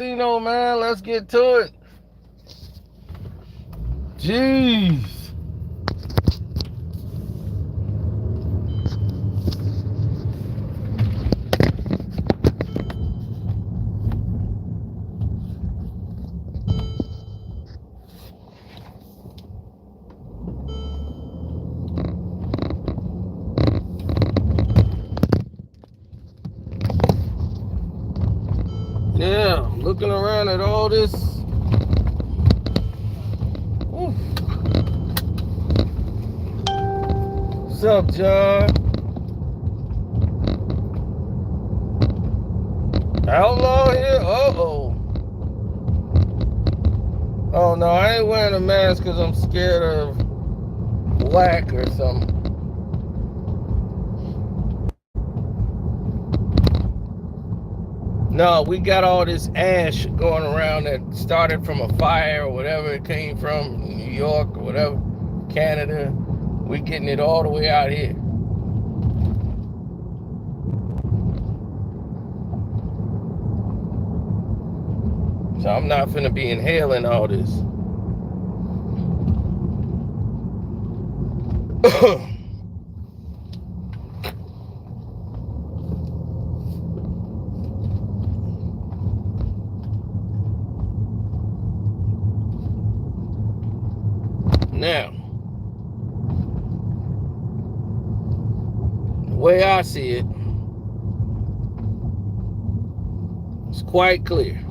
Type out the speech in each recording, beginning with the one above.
Man, let's get to it. Jeez. Yeah, looking around at all this. Oof. What's up, John? Outlaw here? Uh-oh. Oh, no, I ain't wearing a mask because I'm scared of Wack or something. No, we got all this ash going around that started from a fire or whatever it came from, New York or whatever, Canada. We getting it all the way out here. So I'm not finna be inhaling all this. Now, the way I see it, it's quite clear.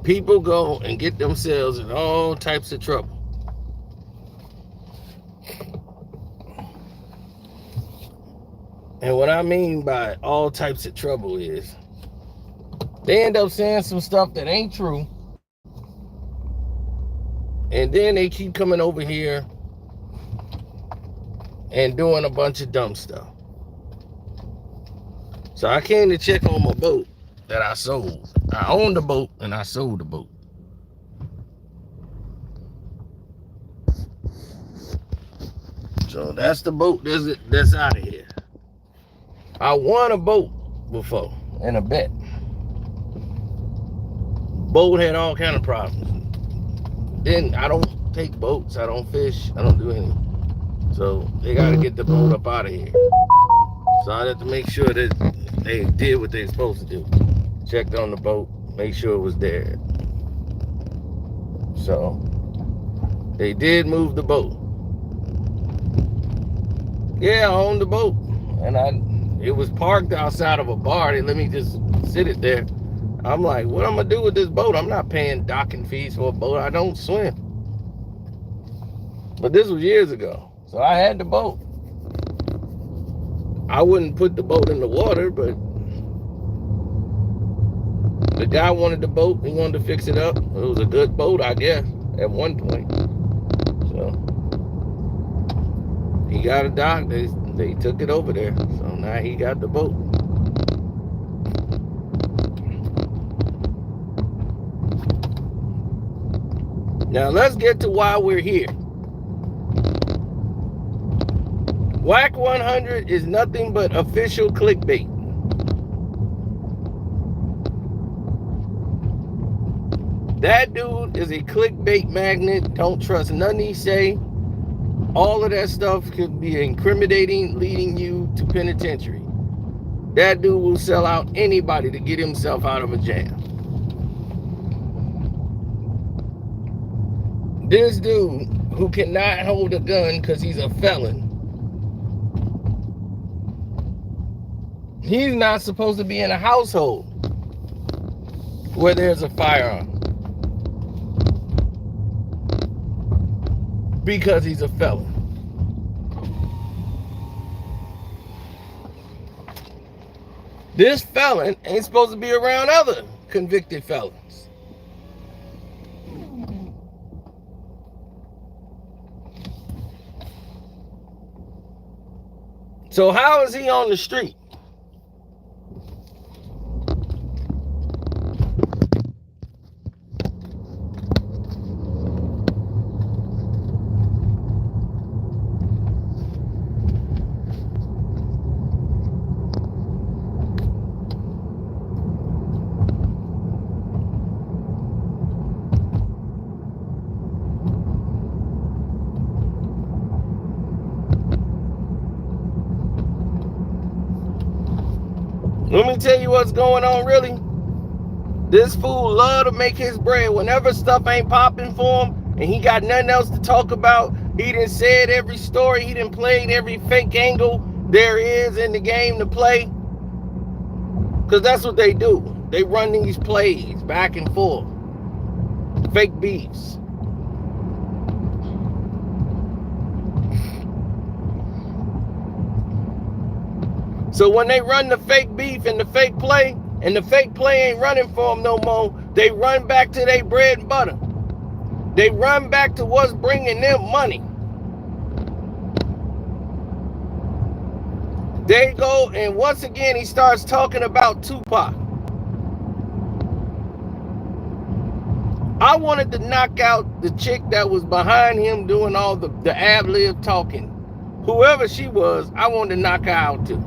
People go and get themselves in all types of trouble. And what I mean by all types of trouble is they end up saying some stuff that ain't true. And then they keep coming over here and doing a bunch of dumb stuff. So I came to check on my boat that I sold. I owned the boat and I sold the boat. So that's the boat that's out of here. I won a boat before in a bet. Boat had all kind of problems. Then I don't take boats, I don't fish, I don't do anything. So they got to get the boat up out of here. So I had to make sure that they did what they were supposed to do. Checked on the boat, make sure it was there. So they did move the boat. Yeah, I owned the boat, and it was parked outside of a bar. They let me just sit it there. I'm like, what am I gonna do with this boat? I'm not paying docking fees for a boat. I don't swim. But this was years ago, so I had the boat. I wouldn't put the boat in the water, but the guy wanted the boat. He wanted to fix it up. It was a good boat, I guess, at one point. So he got a dock. They took it over there. So now he got the boat. Now let's get to why we're here. Wack 100 is nothing but official clickbait. That dude is a clickbait magnet. Don't trust nothing he say. All of that stuff could be incriminating, leading you to penitentiary. That dude will sell out anybody to get himself out of a jam. This dude who cannot hold a gun because he's a felon, he's not supposed to be in a household where there's a firearm because he's a felon. This felon ain't supposed to be around other convicted felons. So how is he on the street? Let me tell you what's going on, really. This fool love to make his bread. Whenever stuff ain't popping for him and he got nothing else to talk about, he done said every story, he done played every fake angle there is in the game to play. Because that's what they do. They run these plays back and forth. Fake beefs. So when they run the fake beef and the fake play, and the fake play ain't running for them no more, they run back to their bread and butter. They run back to what's bringing them money. They go, and once again, he starts talking about Tupac. I wanted to knock out the chick that was behind him doing all the ad-lib talking. Whoever she was, I wanted to knock her out too.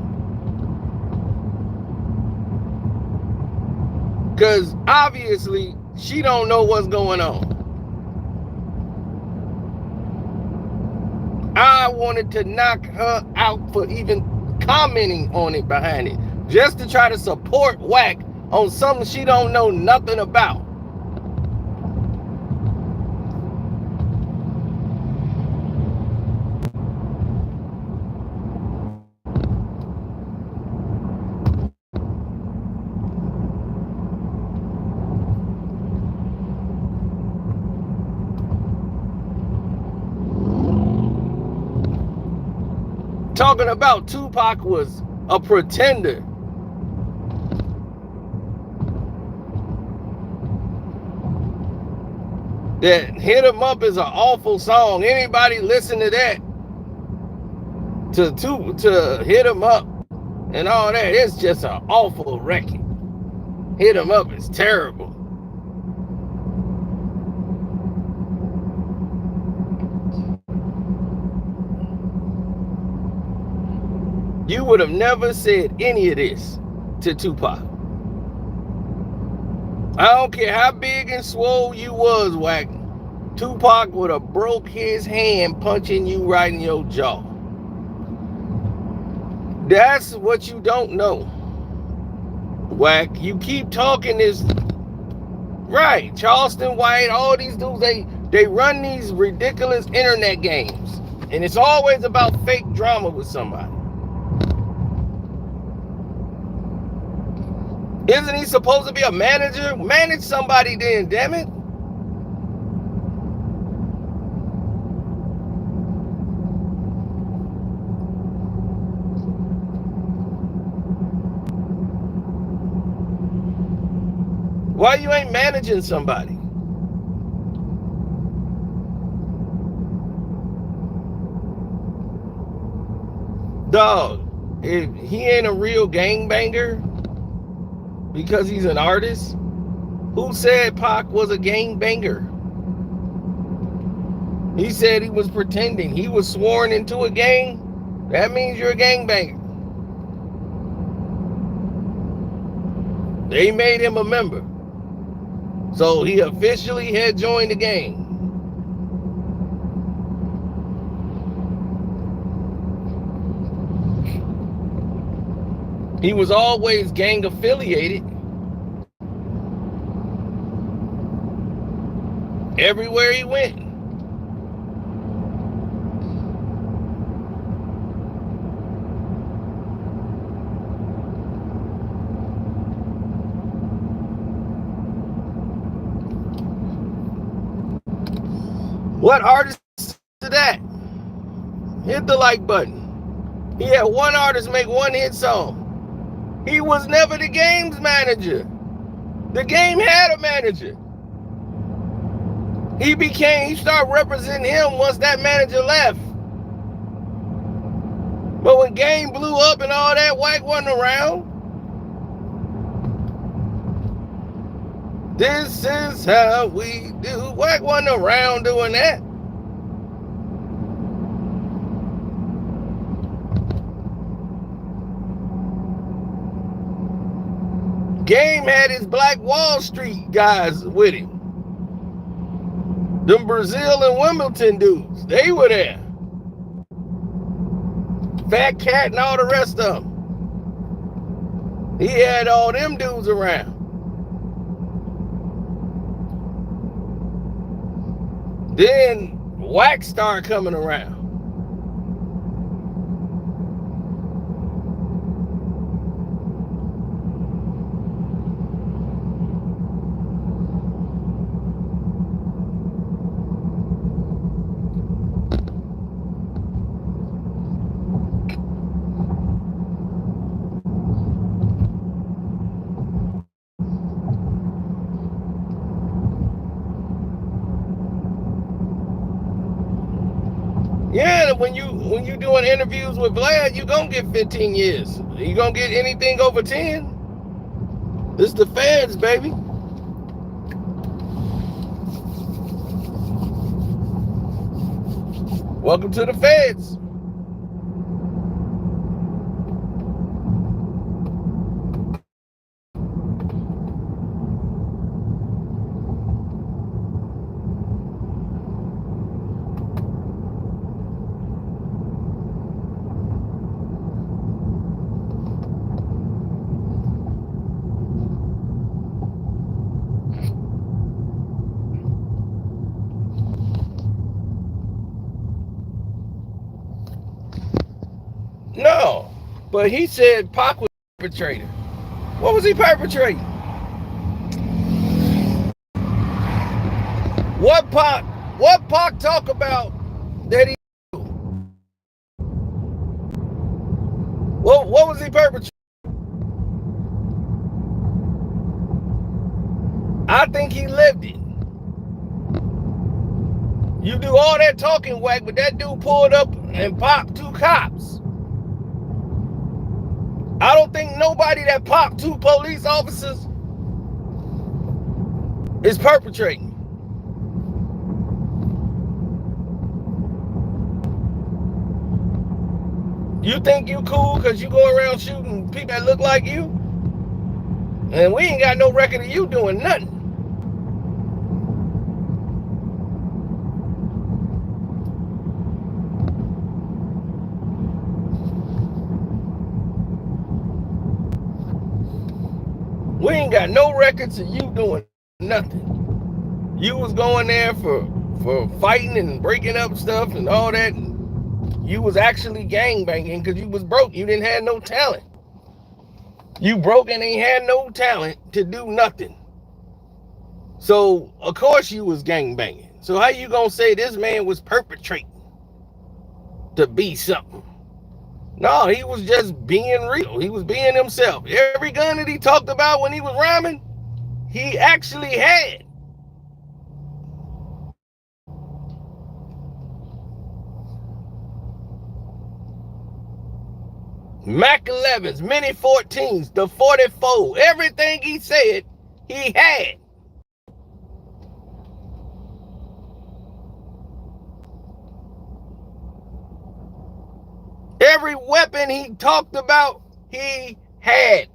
Because obviously, she don't know what's going on. I wanted to knock her out for even commenting on it behind it. Just to try to support Wack on something she don't know nothing about. Talking about Tupac was a pretender. That Hit 'Em Up is an awful song. Anybody listen to that? To Hit 'Em Up and all that, it's just an awful record. Hit 'Em Up is terrible. You would have never said any of this to Tupac. I don't care how big and swole you was, Wack. Tupac would have broke his hand punching you right in your jaw. That's what you don't know, Wack. You keep talking this. Right, Charleston White, all these dudes, they run these ridiculous internet games. And it's always about fake drama with somebody. Isn't he supposed to be a manager? Manage somebody then, damn it. Why you ain't managing somebody? Dog, if he ain't a real gangbanger because he's an artist, who said Pac was a gangbanger? He said he was pretending. He was sworn into a gang. That means you're a gangbanger. They made him a member. So he officially had joined the gang. He was always gang affiliated. Everywhere he went. What artist is that? Hit the like button. He had one artist make one hit song. He was never the game's manager. The game had a manager. He started representing him once that manager left. But when Game blew up and all that, Wack wasn't around. This is how we do. Wack wasn't around doing that. Game had his Black Wall Street guys with him. Them Brazil and Wimbledon dudes, they were there. Fat Cat and all the rest of them. He had all them dudes around. Then Wack started coming around. Yeah, when you doing interviews with Vlad, you gonna get 15 years. You gonna get anything over 10? This is the feds, baby. Welcome to the feds. No, but he said Pac was a perpetrator. What was he perpetrating? What Pac talk about that he do? What was he perpetrating? I think he lived it. You do all that talking, Wack, but that dude pulled up and popped 2 cops. I don't think nobody that popped 2 police officers is perpetrating. You think you cool because you go around shooting people that look like you? And we ain't got no record of you doing nothing. We ain't got no records of you doing nothing. You was going there for fighting and breaking up stuff and all that. And you was actually gangbanging because you was broke. You didn't have no talent. You broke and ain't had no talent to do nothing. So, of course you was gangbanging. So how you gonna say this man was perpetrating to be something? No, he was just being real. He was being himself. Every gun that he talked about when he was rhyming, he actually had. Mac 11s, Mini 14s, the 44, everything he said, he had. Every weapon he talked about, he had.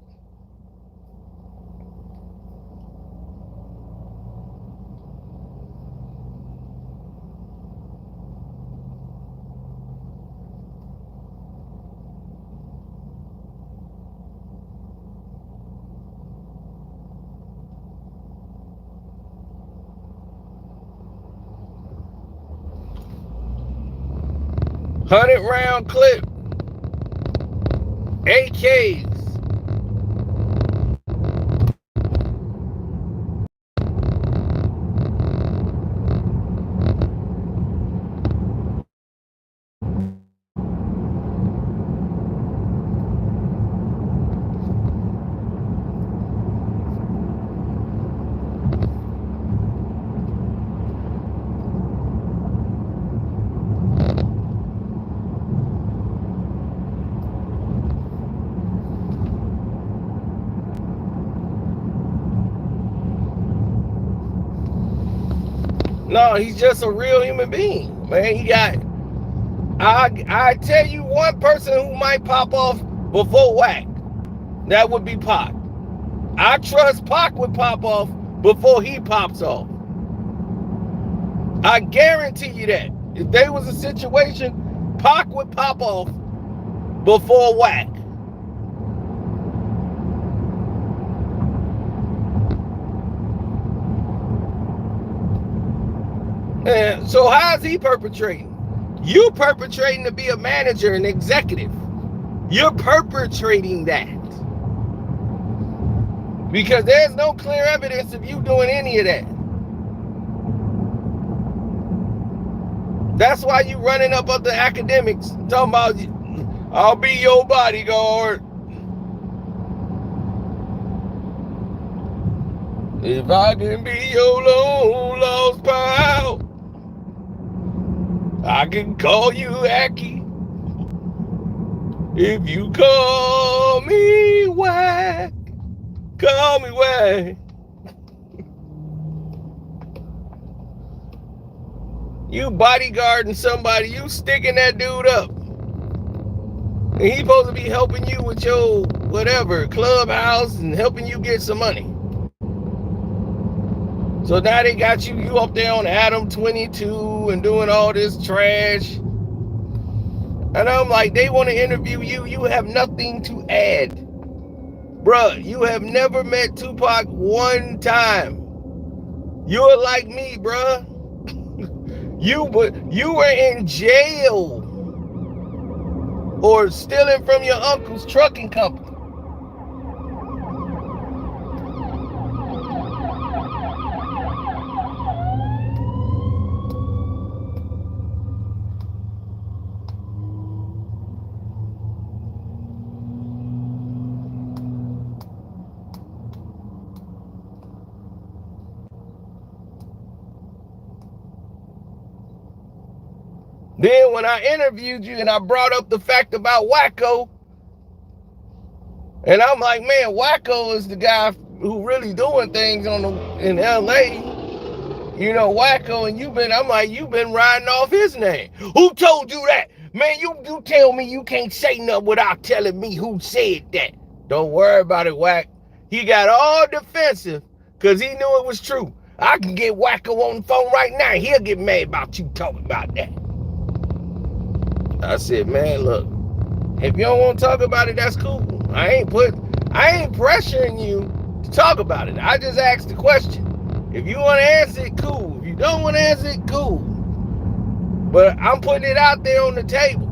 $100-round clip. AKs. No, he's just a real human being, man. He got. I tell you one person who might pop off before Wack. That would be Pac. I trust Pac would pop off before he pops off. I guarantee you that. If there was a situation, Pac would pop off before Wack. And so how's he perpetrating? You perpetrating to be a manager and executive. You're perpetrating that. Because there's no clear evidence of you doing any of that. That's why you running up the academics, talking about, I'll be your bodyguard. If I can be your long lost pal, I can call you Wacky. If you call me Wack, call me Wack. You bodyguarding somebody, you sticking that dude up. And he's supposed to be helping you with your whatever, clubhouse and helping you get some money. So now they got you up there on Adam 22 and doing all this trash. And I'm like, they want to interview you. You have nothing to add. Bruh, you have never met Tupac one time. You're like me, bruh. You were in jail or stealing from your uncle's trucking company. Then when I interviewed you and I brought up the fact about Wacko, and I'm like, man, Wacko is the guy who really doing things in LA. You know, Wacko, and you've been riding off his name. Who told you that? Man, you tell me you can't say nothing without telling me who said that. Don't worry about it, Wack. He got all defensive because he knew it was true. I can get Wacko on the phone right now. He'll get mad about you talking about that. I said, man, look, if you don't want to talk about it, that's cool. I ain't pressuring you to talk about it. I just asked the question. If you want to answer it, cool. If you don't want to answer it, cool. But I'm putting it out there on the table.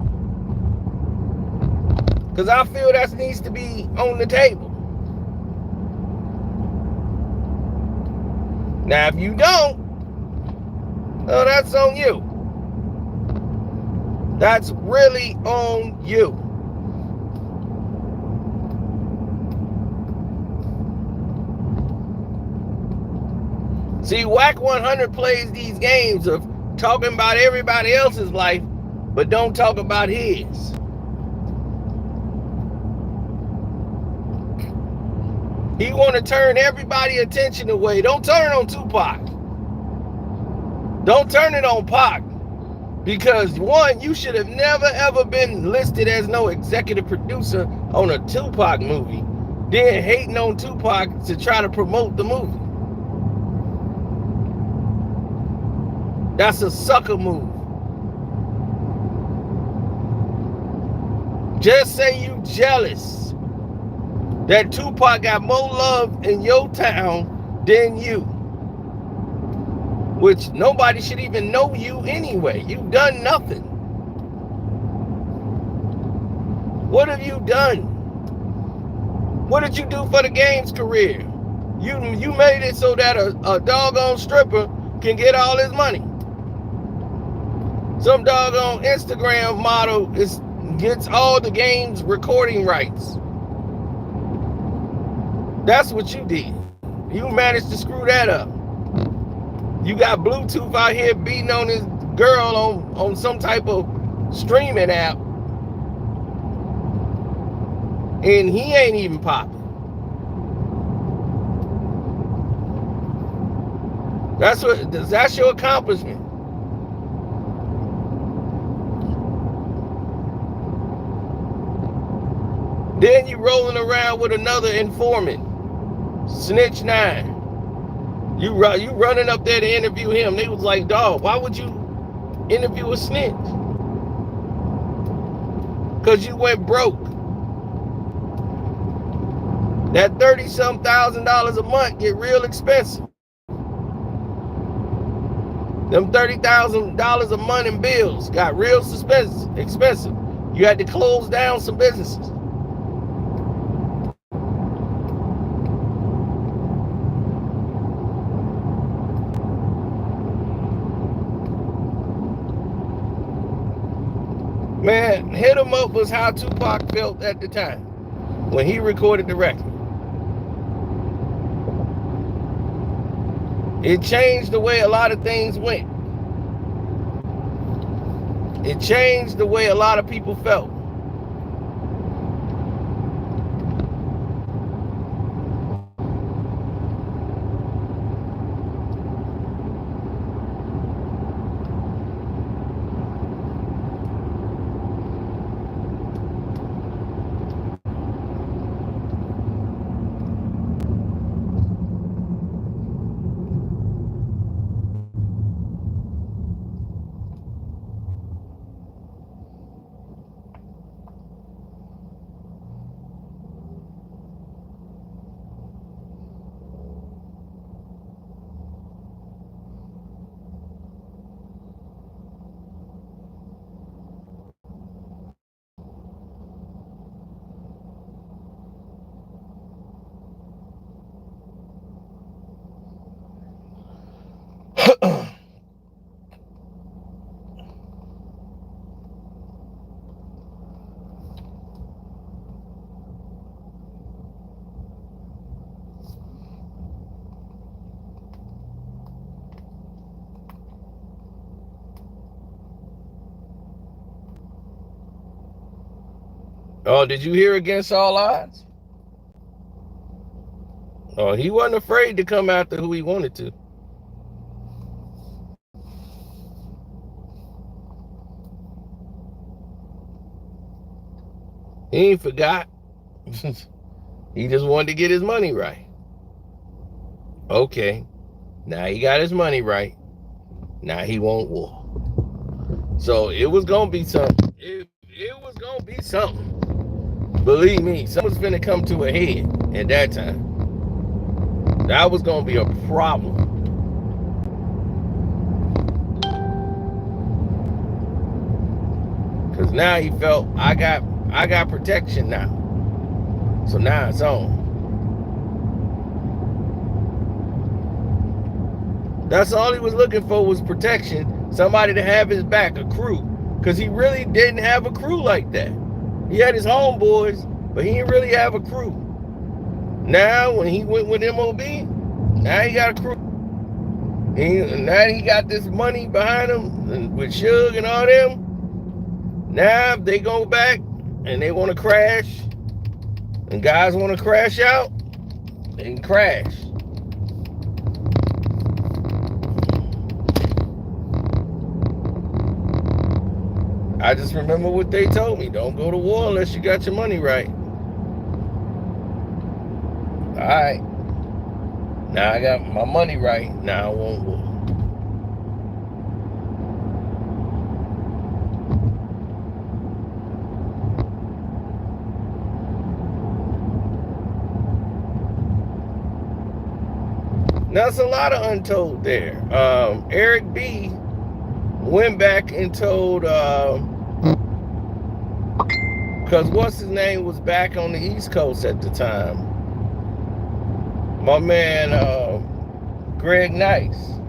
Because I feel that needs to be on the table. Now, if you don't, oh, that's on you. That's really on you. See, Wack 100 plays these games of talking about everybody else's life, but don't talk about his. He want to turn everybody's attention away. Don't turn it on Tupac. Don't turn it on Pac. Because one, you should have never ever been listed as no executive producer on a Tupac movie, then hating on Tupac to try to promote the movie. That's a sucker move. Just say you jealous that Tupac got more love in your town than you. Which nobody should even know you anyway. You've done nothing. What have you done? What did you do for the game's career? You made it so that a doggone stripper can get all his money. Some doggone Instagram model gets all the game's recording rights. That's what you did. You managed to screw that up. You got Bluetooth out here beating on this girl on some type of streaming app. And he ain't even popping. That's your accomplishment. Then you rolling around with another informant, Snitch 9. You running up there to interview him. They was like, dog, why would you interview a snitch? Because you went broke. That $30-some thousand a month get real expensive. Them $30,000 a month in bills got real expensive. You had to close down some businesses. Man, Hit 'Em Up was how Tupac felt at the time when he recorded the record. It changed the way a lot of things went. It changed the way a lot of people felt. Oh, did you hear Against All Odds? Oh, he wasn't afraid to come after who he wanted to. He ain't forgot. He just wanted to get his money right. Okay, now he got his money right. Now he won't war. So it was gonna be something. It was gonna be something. Believe me, something's gonna come to a head at that time. That was gonna be a problem. Cause now he felt I got protection now. So now it's on. That's all he was looking for was protection. Somebody to have his back, a crew. Because he really didn't have a crew like that. He had his homeboys, but he didn't really have a crew. Now, when he went with MOB, now he got a crew. Now he got this money behind him and with Suge and all them. Now, if they go back and they want to crash, and guys want to crash out, they can crash. I just remember what they told me. Don't go to war unless you got your money right. All right. Now I got my money right. Now I won't war. Now, there's a lot of untold there. Eric B. went back and told, because what's his name was back on the East Coast at the time. My man, Greg Nice,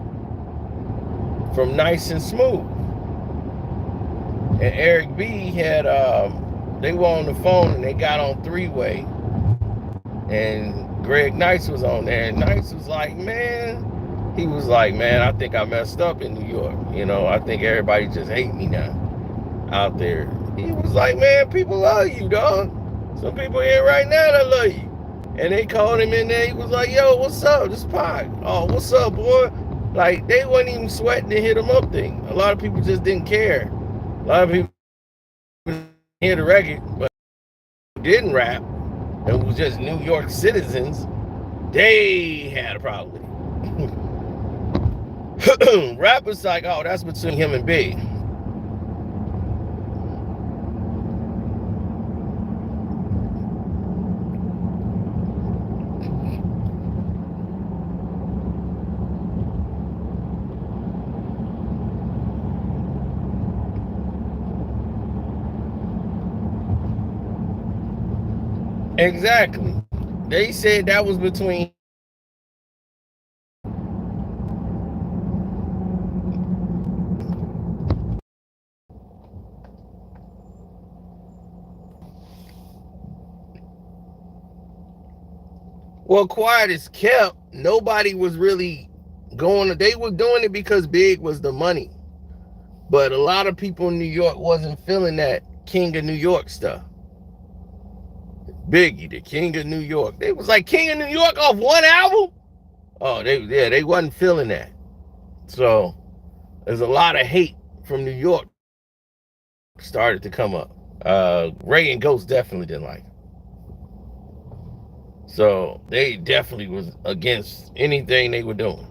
from Nice and Smooth. And Eric B. had, they were on the phone and they got on three-way. And Greg Nice was on there, and Nice was like, man, I think I messed up in New York. You know, I think everybody just hate me now out there. He was like, man, people love you, dog. Some people here right now that love you. And they called him in there. He was like, yo, what's up? This Pac. Oh, what's up, boy? Like, they wasn't even sweating the hit 'em up thing. A lot of people just didn't care. A lot of people hear the record, but didn't rap, and was just New York citizens, they had a problem with it. Rappers like, oh, that's between him and Big. Exactly. They said that was between. Well, quiet as kept. Nobody was really going. They were doing it because Big was the money. But a lot of people in New York wasn't feeling that King of New York stuff. Biggie, the King of New York. They was like King of New York off one album. Oh, they wasn't feeling that. So there's a lot of hate from New York started to come up. Ray and Ghost definitely didn't like it. So they definitely was against anything they were doing.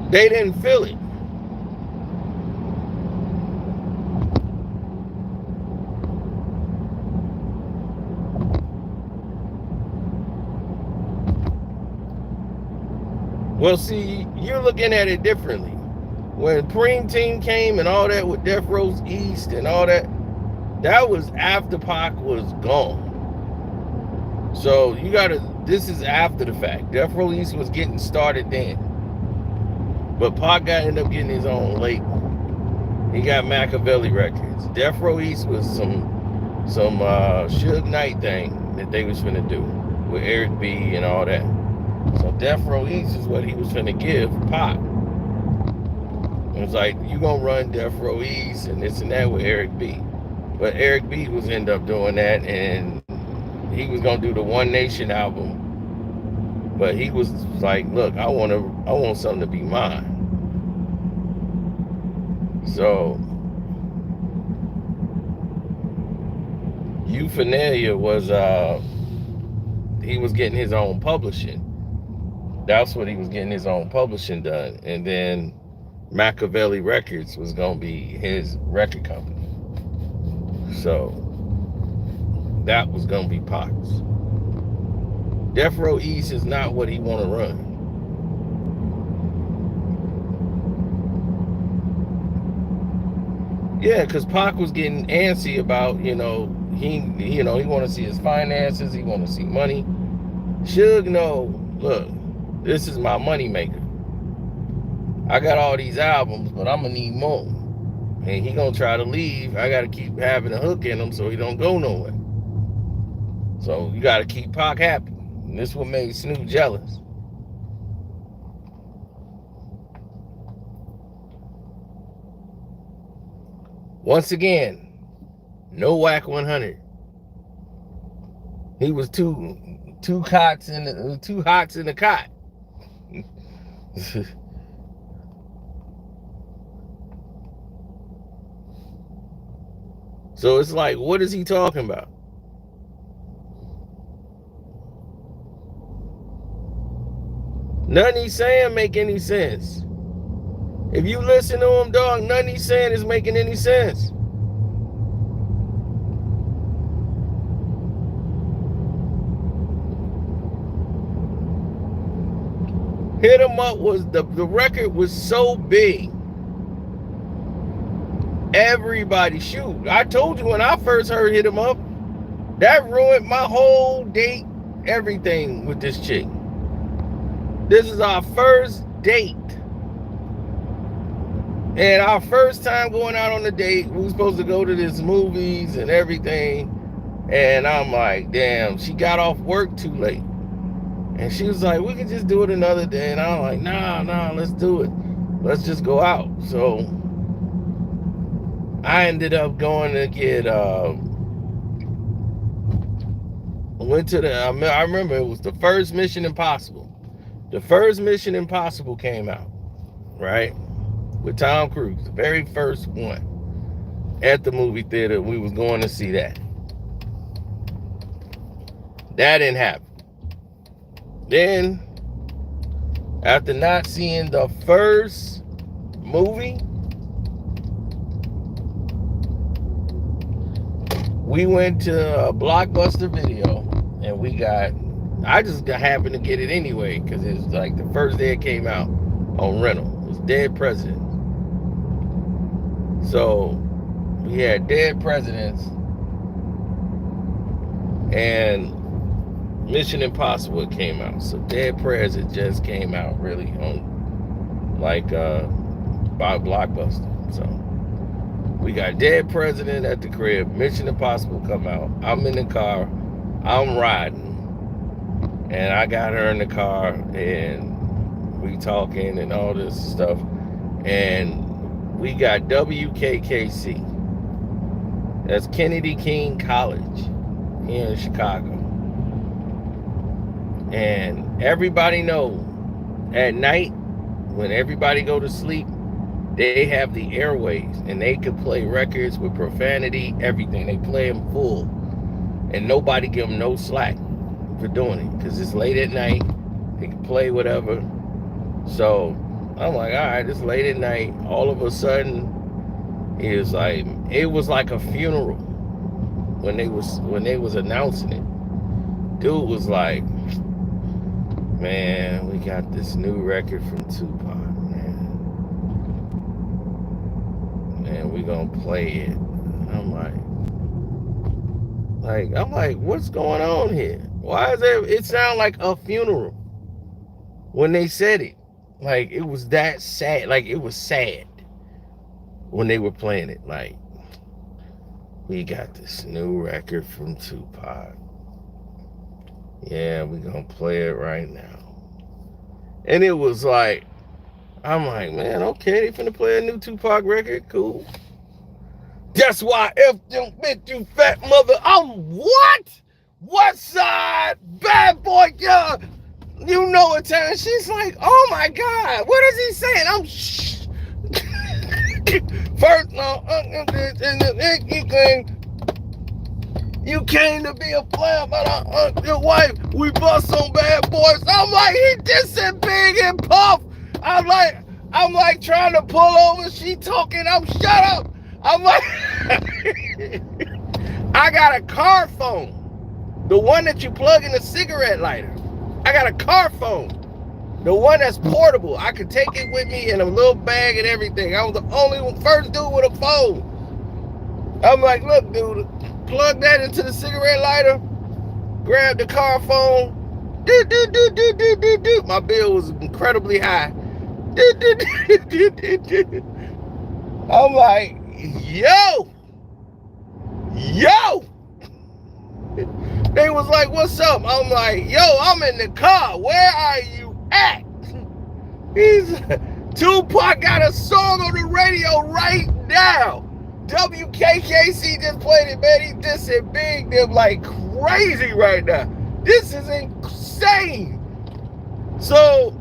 They didn't feel it. Well, see, you're looking at it differently. When Preem Team came and all that with Death Row East and all that, that was after Pac was gone. So you gotta, this is after the fact. Death Row East was getting started then. But Pac ended up getting his own label. He got Machiavelli Records. Death Row East was some Suge Knight thing that they was finna do with Eric B and all that. So Death Row East is what he was finna give Pac. It was like, you gonna run Death Row East and this and that with Eric B. But Eric B was end up doing that, and he was gonna do the One Nation album. But he was like, look, I want something to be mine. So Euphonia was he was getting his own publishing. That's what he was getting his own publishing done. And then Machiavelli Records was gonna be his record company. So that was gonna be Pac's. Death Row East is not what he want to run. Yeah, because Pac was getting antsy about, he want to see his finances, he want to see money. Suge, no, look, this is my money maker. I got all these albums, but I'm gonna need more. And he gonna try to leave. I gotta keep having a hook in him so he don't go nowhere. So you gotta keep Pac happy. And this is what made Snoop jealous. Once again, no Wack 100. He was two hots in the cot. So it's like, what is he talking about? Nothing he's saying make any sense. If you listen to him, dog, nothing he's saying is making any sense. Hit 'Em Up was the record was so big. Everybody, shoot, I told you when I first heard Hit 'Em Up, that ruined my whole date, everything with this chick. This is our first date. And our first time going out on a date, we were supposed to go to this movies and everything. And I'm like, damn, she got off work too late. And she was like, we can just do it another day. And I'm like, nah, let's do it. Let's just go out. So I ended up going to get, went to I remember it was the first Mission Impossible. The first Mission Impossible came out, right? With Tom Cruise, the very first one at the movie theater. We was going to see that. That didn't happen. Then, after not seeing the first movie, we went to a Blockbuster Video, and I just happened to get it anyway, because it was like the first day it came out on rental. It was Dead Presidents. So, we had Dead Presidents, and Mission Impossible came out. So Dead Presidents just came out really on like by Blockbuster. So we got Dead President at the crib, Mission Impossible come out. I'm in the car, I'm riding, and I got her in the car, and we talking and all this stuff, and we got WKKC. That's Kennedy King College here in Chicago. And everybody know at night when everybody go to sleep, they have the airways, and they can play records with profanity, everything. They play them full, and nobody give them no slack for doing it, because it's late at night. They can play whatever. So I'm like, all right, it's late at night. All of a sudden, it was like a funeral when they was announcing it. Dude was like, man, we got this new record from Tupac, man. Man, we gonna play it. I'm like, what's going on here? Why is it sound like a funeral when they said it? Like, it was that sad. Like, it was sad when they were playing it. Like, we got this new record from Tupac. Yeah, we're gonna play it right now. And it was like, I'm like, man, okay, they finna play a new Tupac record, cool. That's why F them bitch, you fat mother. I'm what? What side? Bad boy, yeah. You know what time? She's like, oh my God, what is he saying? I'm shh. First, no, you came to be a player, but your wife, we bust on bad boys. I'm like, he dissing Big and Puff. I'm like trying to pull over. She talking, I'm shut up. I'm like, I got a car phone. The one that you plug in a cigarette lighter. I got a car phone. The one that's portable. I could take it with me in a little bag and everything. I was the first dude with a phone. I'm like, look, dude, plug that into the cigarette lighter, grab the car phone, my bill was incredibly high. I'm like, yo. They was like, what's up? I'm like, yo, I'm in the car. Where are you at? Tupac got a song on the radio right now. WKKC just played it, man. He dissing Big them like crazy right now. This is insane. So,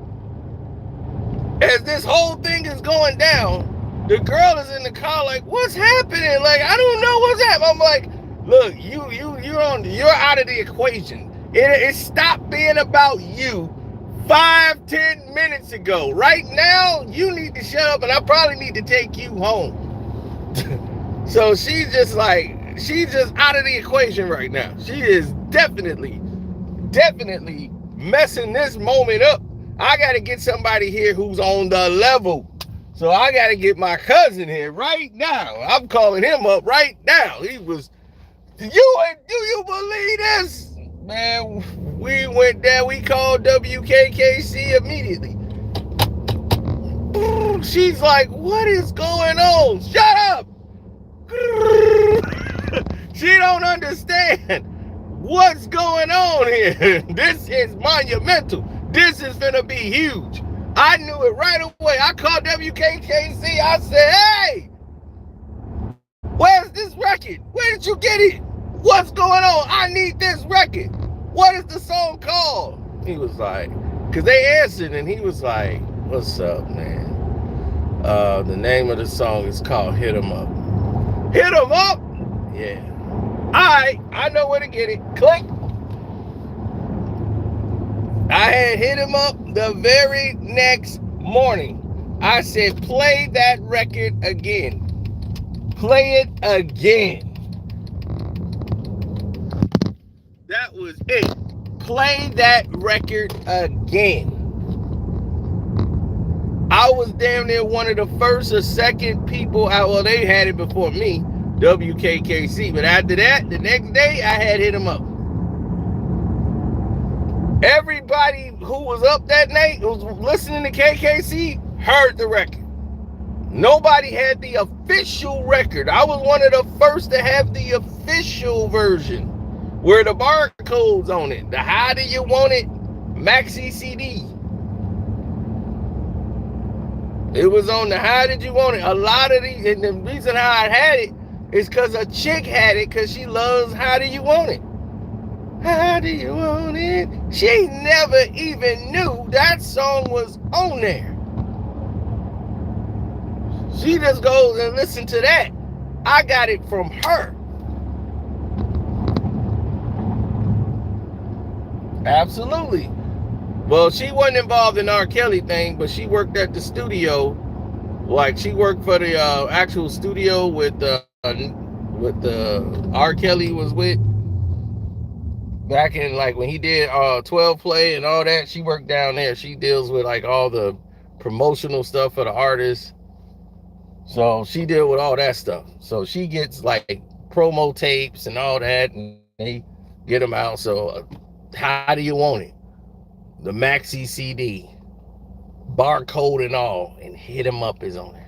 as this whole thing is going down, the girl is in the car like, what's happening? Like, I don't know what's happening. I'm like, look, you're out of the equation. It stopped being about you 5-10 minutes ago. Right now, you need to shut up, and I probably need to take you home. So she's just out of the equation right now. She is definitely messing this moment up. I got to get somebody here who's on the level. So I got to get my cousin here right now. I'm calling him up right now. He was, do you believe this? Man, we went there, we called WKKC immediately. She's like, what is going on? Shut up. She don't understand what's going on here. This is monumental. This is gonna be huge. I knew it right away. I called WKKC. I said, hey, where's this record? Where did you get it? What's going on? I need this record. What is the song called? He was like, because they answered, and he was like, what's up, man? The name of the song is called Hit 'Em Up. Hit 'Em Up? Yeah. Alright, I know where to get it. Click. I had hit him up the very next morning. I said, play that record again. Play it again. That was it. Play that record again. I was damn near one of the first or second people out. Well, they had it before me, WKKC. But after that, the next day, I had hit him up. Everybody who was up that night, who was listening to KKC, heard the record. Nobody had the official record. I was one of the first to have the official version, where the barcode's on it. The How Do You Want It maxi CD. It was on the How Did You Want It. A lot of these, and the reason how I had it is because a chick had it because she loves How Do You Want It. How do you want it? She never even knew that song was on there. She just goes and listens to that. I got it from her. Absolutely. Well, she wasn't involved in R. Kelly thing, but she worked at the studio. Like, she worked for the actual studio with the R. Kelly was with. Back in, like, when he did 12 Play and all that, she worked down there. She deals with, like, all the promotional stuff for the artists. So she deal with all that stuff. So she gets, like, promo tapes and all that, and they get them out. So How Do You Want It? The maxi CD, barcode and all, and Hit 'Em Up is on there.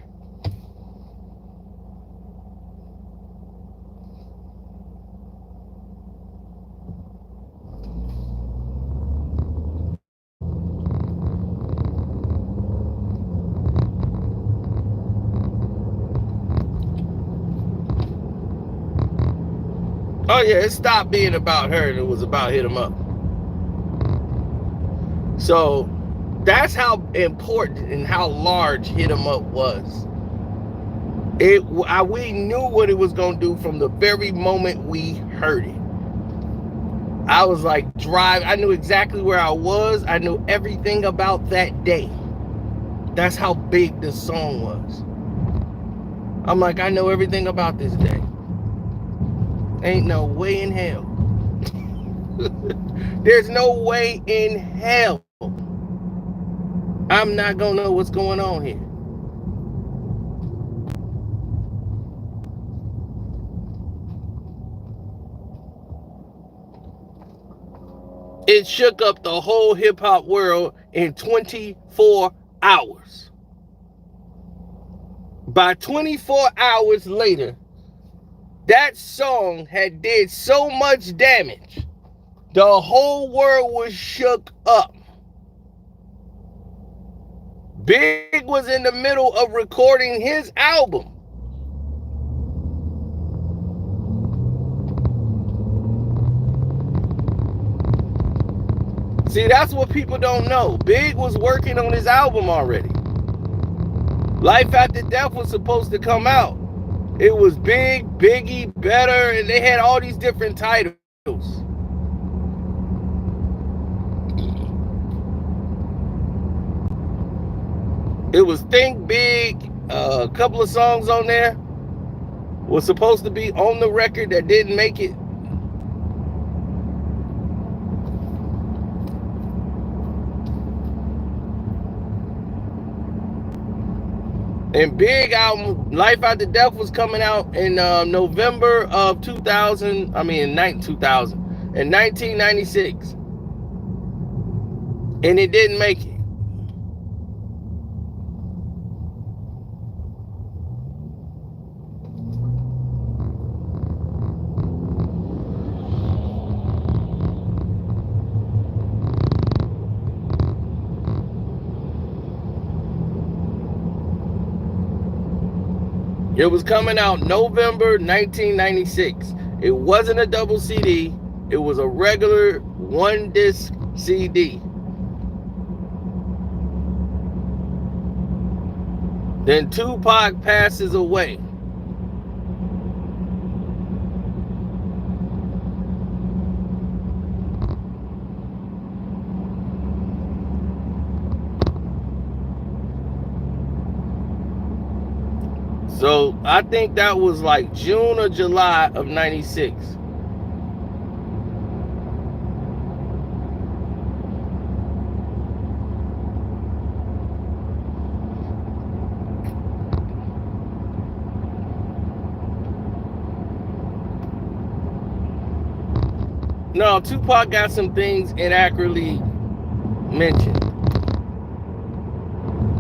Oh yeah, it stopped being about her and it was about Hit 'Em Up. So that's how important and how large Hit 'Em Up was. We knew what it was going to do from the very moment we heard it. I was like, I knew exactly where I was. I knew everything about that day. That's how big this song was. I'm like, I know everything about this day. Ain't no way in hell. There's no way in hell I'm not gonna know what's going on here. It shook up the whole hip-hop world in 24 hours. By 24 hours later, that song had did so much damage, the whole world was shook up. Big was in the middle of recording his album. See, that's what people don't know. Big was working on his album already. Life After Death was supposed to come out. It was Big, Biggie, Better, and they had all these different titles. It was Think Big, a couple of songs on there was supposed to be on the record that didn't make it. And Big album, Life After Death, was coming out in November of 1996. And it didn't make it. It was coming out November 1996. It wasn't a double CD. It was a regular one disc CD. Then Tupac passes away. So I think that was like June or July of 96. No, Tupac got some things inaccurately mentioned.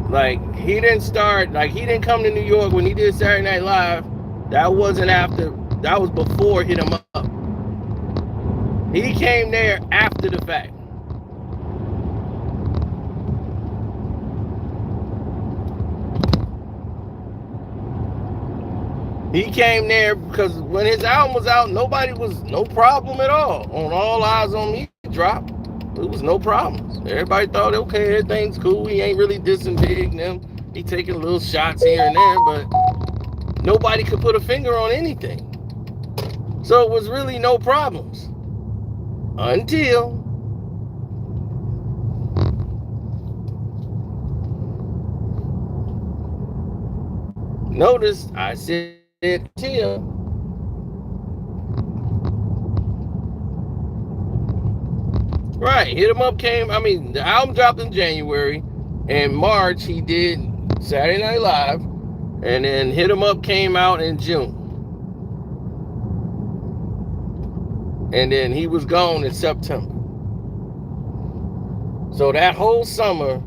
Like, he didn't come to New York when he did Saturday Night Live. That wasn't after, that was before Hit 'Em Up. He came there after the fact. He came there because when his album was out, no problem at all. On All Eyes on Me drop, it was no problems. Everybody thought, okay, everything's cool. He ain't really dissing Big them. He taking little shots here and there, but nobody could put a finger on anything. So it was really no problems. Until notice I said until. Right, Hit 'Em Up came, the album dropped in January. In March, he did Saturday Night Live. And then Hit 'Em Up came out in June. And then he was gone in September. So that whole summer,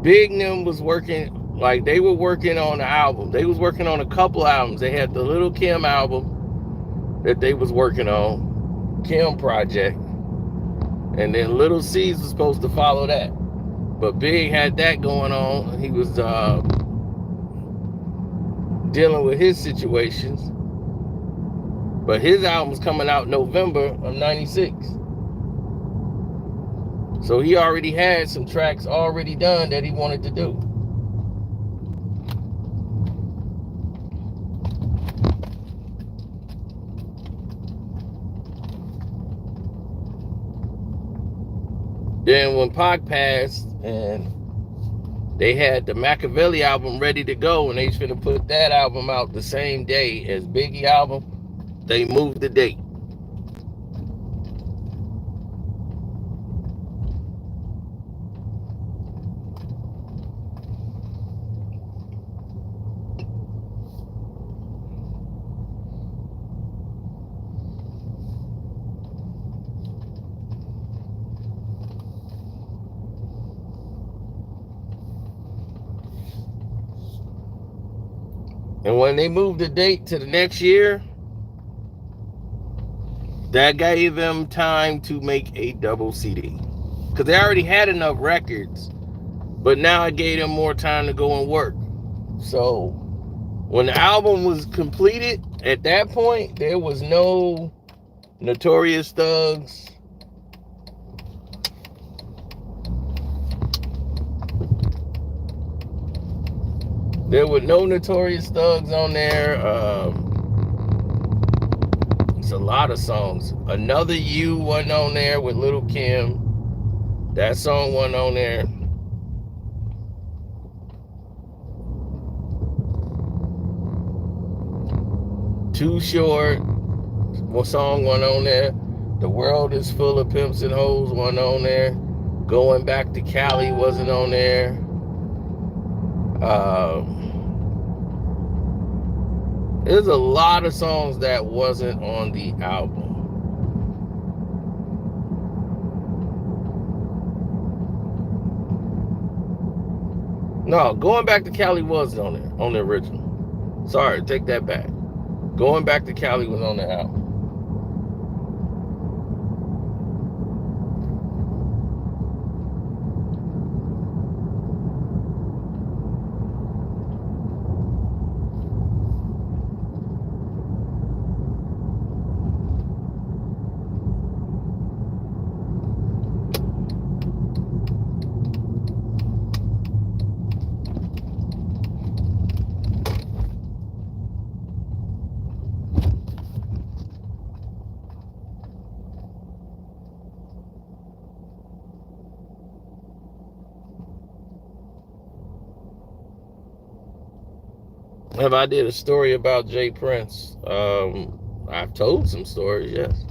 Big Nim was working, like they were working on the album. They was working on a couple albums. They had the Little Kim album that they was working on, Kim Project. And then Little C's was supposed to follow that. But Big had that going on. He was dealing with his situations. But his album's coming out November of 96. So he already had some tracks already done that he wanted to do. Then when Pac passed and they had the Machiavelli album ready to go and they was finna put that album out the same day as Biggie album, they moved the date. And when they moved the date to the next year, that gave them time to make a double CD. Because they already had enough records, but now it gave them more time to go and work. So when the album was completed, at that point, there was no Notorious Thugs. There were no Notorious Thugs on there. It's a lot of songs. Another You wasn't on there with Little Kim. That song wasn't on there. Too Short, one song wasn't on there. The World Is Full of Pimps and Hoes wasn't on there. Going Back to Cali wasn't on there. There's a lot of songs that wasn't on the album. No, Going Back to Cali was on there, on the original. Sorry, take that back. Going Back to Cali was on the album. Have I did a story about Jay Prince? I've told some stories, yes.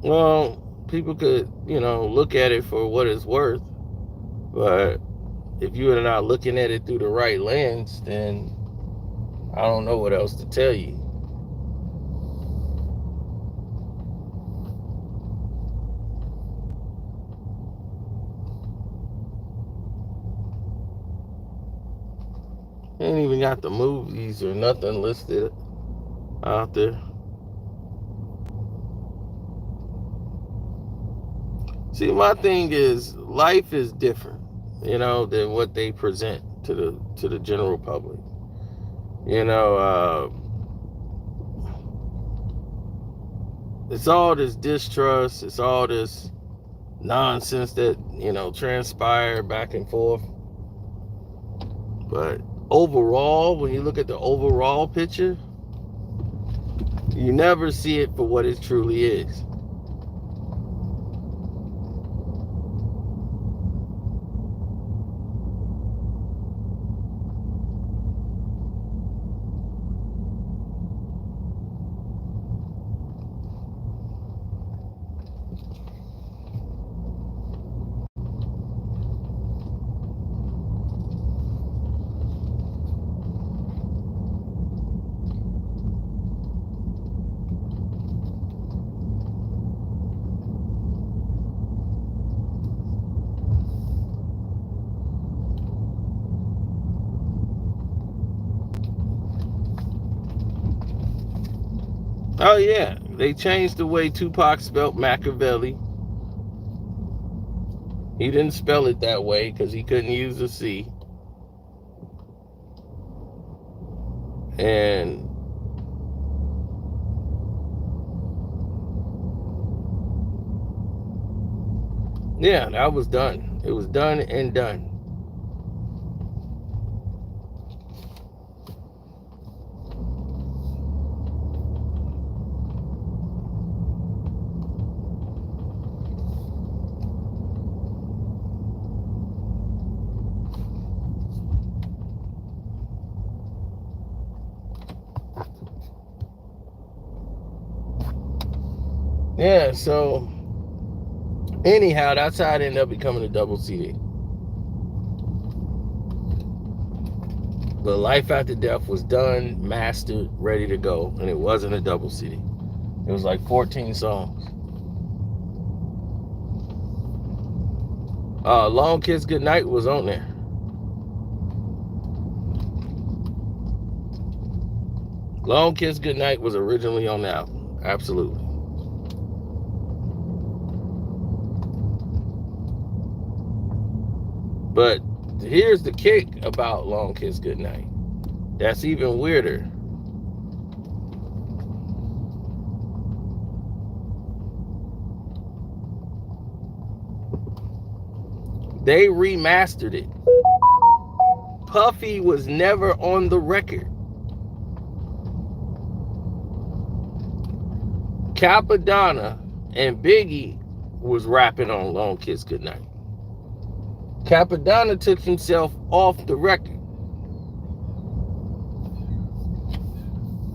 Well, people could, look at it for what it's worth, but if you are not looking at it through the right lens, then I don't know what else to tell you. Ain't even got the movies or nothing listed out there. See, my thing is life is different, than what they present to the general public. It's all this distrust, it's all this nonsense that, transpire back and forth. But overall, when you look at the overall picture, you never see it for what it truly is. Oh yeah, they changed the way Tupac spelled Machiavelli. He didn't spell it that way because he couldn't use the C. And yeah, that was done. It was done and done. Yeah, so anyhow, that's how it ended up becoming a double CD. But Life After Death was done, mastered, ready to go, and it wasn't a double CD. It was like 14 songs. Long Kiss Goodnight was on there. Long Kiss Goodnight was originally on the album. Absolutely. But here's the kick about Long Kiss Goodnight. That's even weirder. They remastered it. Puffy was never on the record. Capadonna and Biggie was rapping on Long Kiss Goodnight. Capadonna took himself off the record.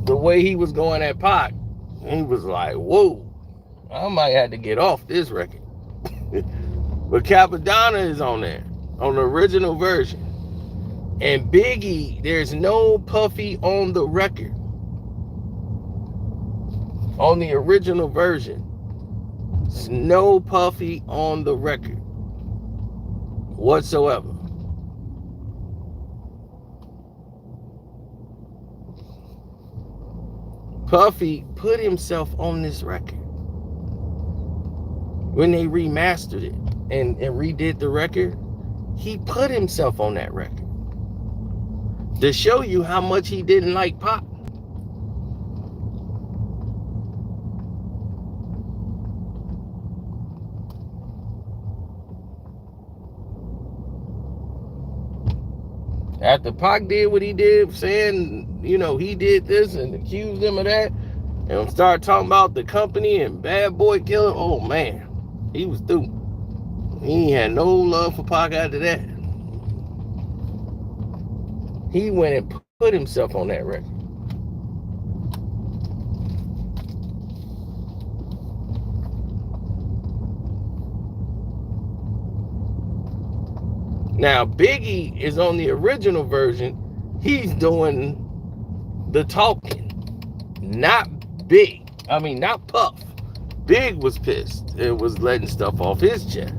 The way he was going at Pac, he was like, whoa, I might have to get off this record. But Capadonna is on there, on the original version. And Biggie, there's no Puffy on the record. On the original version, there's no Puffy on the record whatsoever. Puffy put himself on this record when they remastered it and redid the record. He put himself on that record to show you how much he didn't like Pop. After Pac did what he did, saying, he did this and accused him of that, And start talking about the company and Bad Boy Killer. Oh man, he was through. He had no love for Pac after that. He went and put himself on that record. Now Biggie is on the original version. He's doing the talking, not Big. I mean, not Puff. Big was pissed and was letting stuff off his chest.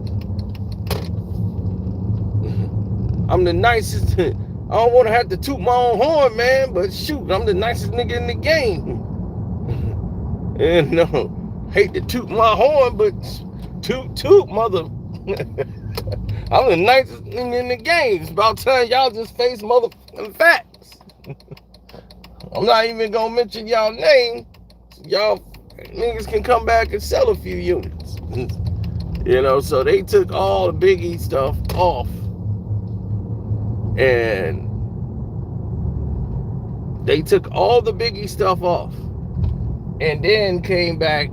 I'm the nicest. I don't want to have to toot my own horn, man, but shoot, I'm the nicest nigga in the game. And no, hate to toot my horn, but toot, mother. I'm the nicest nigga in the game. It's about time y'all just face motherfucking facts. I'm not even gonna mention y'all name. Y'all niggas can come back and sell a few units. You know, so they took all the Biggie stuff off. And they took all the Biggie stuff off. And then came back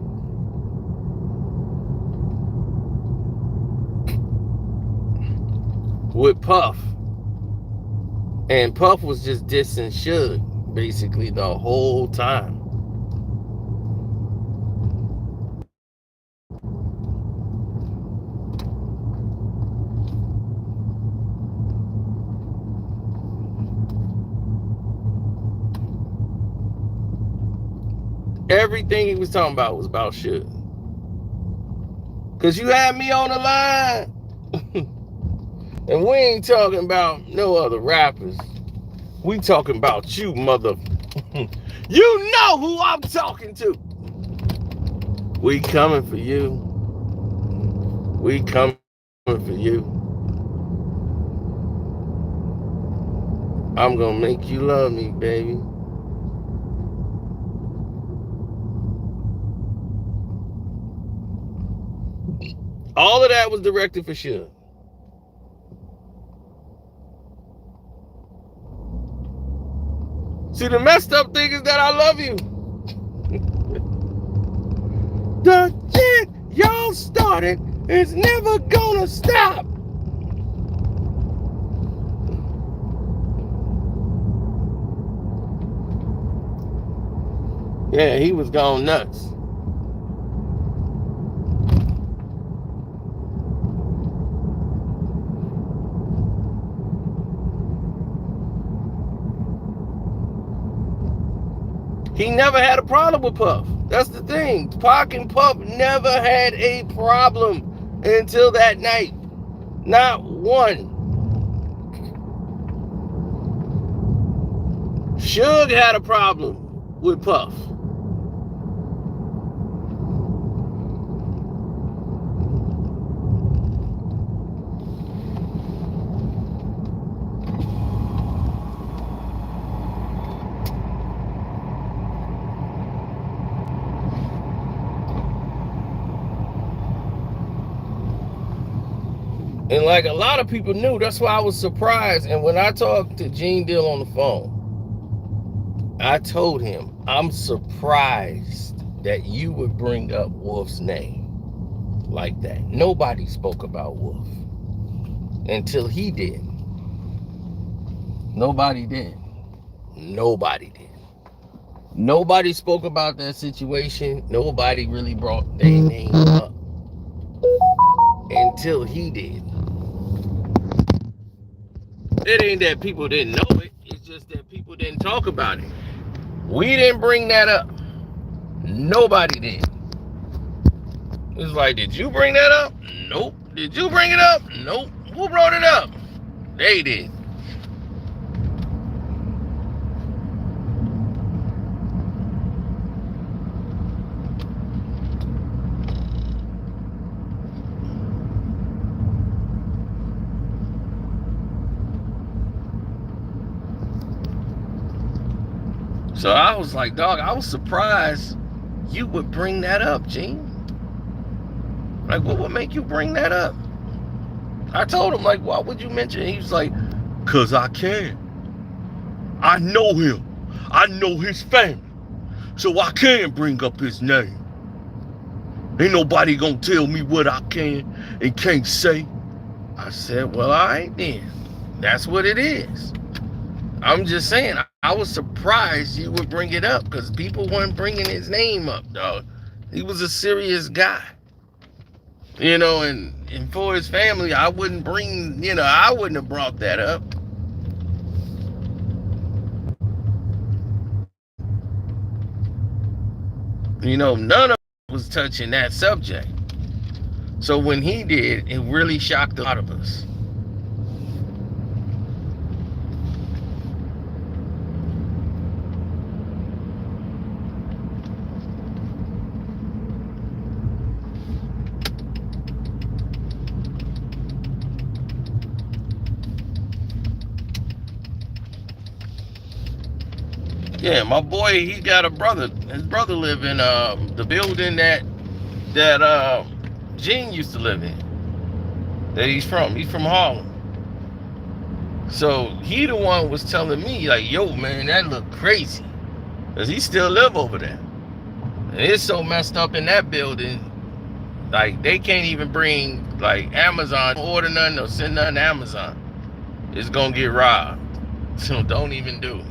with Puff. And Puff was just dissing Suge basically the whole time. Everything he was talking about was about Suge. Cause you had me on the line. And we ain't talking about no other rappers. We talking about you, mother. You know who I'm talking to. We coming for you. We coming for you. I'm gonna make you love me, baby. All of that was directed for Suge. See, the messed up thing is that I love you. The shit y'all started is never gonna stop. Yeah, he was gone nuts. He never had a problem with Puff. That's the thing. Pac and Puff never had a problem until that night. Not one. Suge had a problem with Puff. And like a lot of people knew, that's why I was surprised. And when I talked to Gene Deal on the phone, I told him, I'm surprised that you would bring up Wolf's name like that. Nobody spoke about Wolf until he did. Nobody did. Nobody did. Nobody spoke about that situation. Nobody really brought their name up until he did. It ain't that people didn't know it. It's just that people didn't talk about it. We didn't bring that up. Nobody did. It's like, did you bring that up? Nope. Did you bring it up? Nope. Who brought it up? They did. So I was like, dog, I was surprised you would bring that up, Gene. Like, what would make you bring that up? I told him, like, why would you mention it? He was like, cause I can. I know him. I know his family. so I can bring up his name. Ain't nobody gonna tell me what I can and can't say. I said, well, all right then. That's what it is. I'm just saying, I was surprised you would bring it up because people weren't bringing his name up, dog. He was a serious guy. And for his family, I wouldn't have brought that up. None of us was touching that subject. So when he did, it really shocked a lot of us. Yeah, my boy, he got a brother. His brother live in the building that Gene used to live in. That he's from. He's from Harlem. So he the one was telling me, like, yo, man, that look crazy. Because he still live over there. And it's so messed up in that building. Like, they can't even bring, like, Amazon, order nothing or send nothing to Amazon. It's going to get robbed. So don't even do it.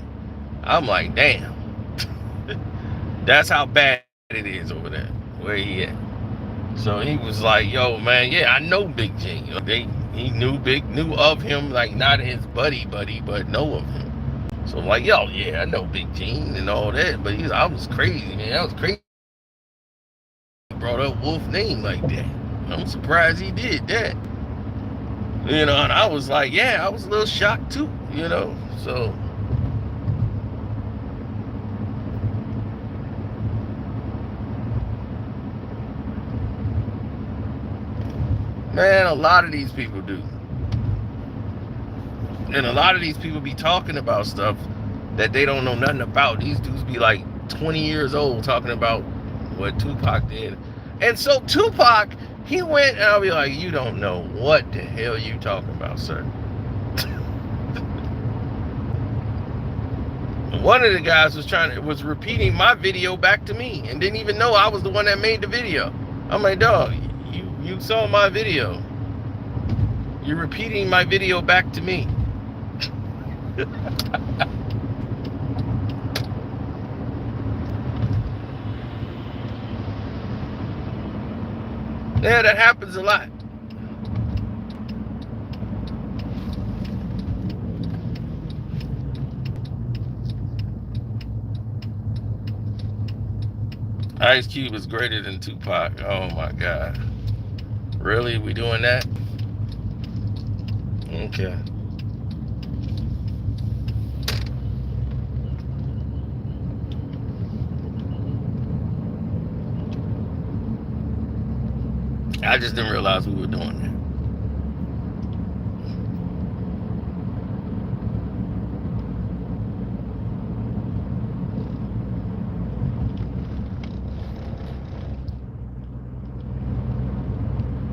I'm like, damn. That's how bad it is over there, where he at. So he was like, yo, man, yeah, I know Big G. He knew of him, like not his buddy, but know of him. So I'm like, yo, yeah, I know Big Gene and all that. But I was crazy, man. I was crazy. He brought up Wolf's name like that. I'm surprised he did that. And I was like, yeah, I was a little shocked too, so. Man, a lot of these people do. And a lot of these people be talking about stuff that they don't know nothing about. These dudes be like 20 years old talking about what Tupac did. And so Tupac, he went, and I'll be like, you don't know what the hell you talking about, sir. One of the guys was repeating my video back to me and didn't even know I was the one that made the video. I'm like, dog, you saw my video. You're repeating my video back to me. Yeah, that happens a lot. Ice Cube is greater than Tupac. Oh my God. Really? We doing that? Okay. I just didn't realize we were doing that.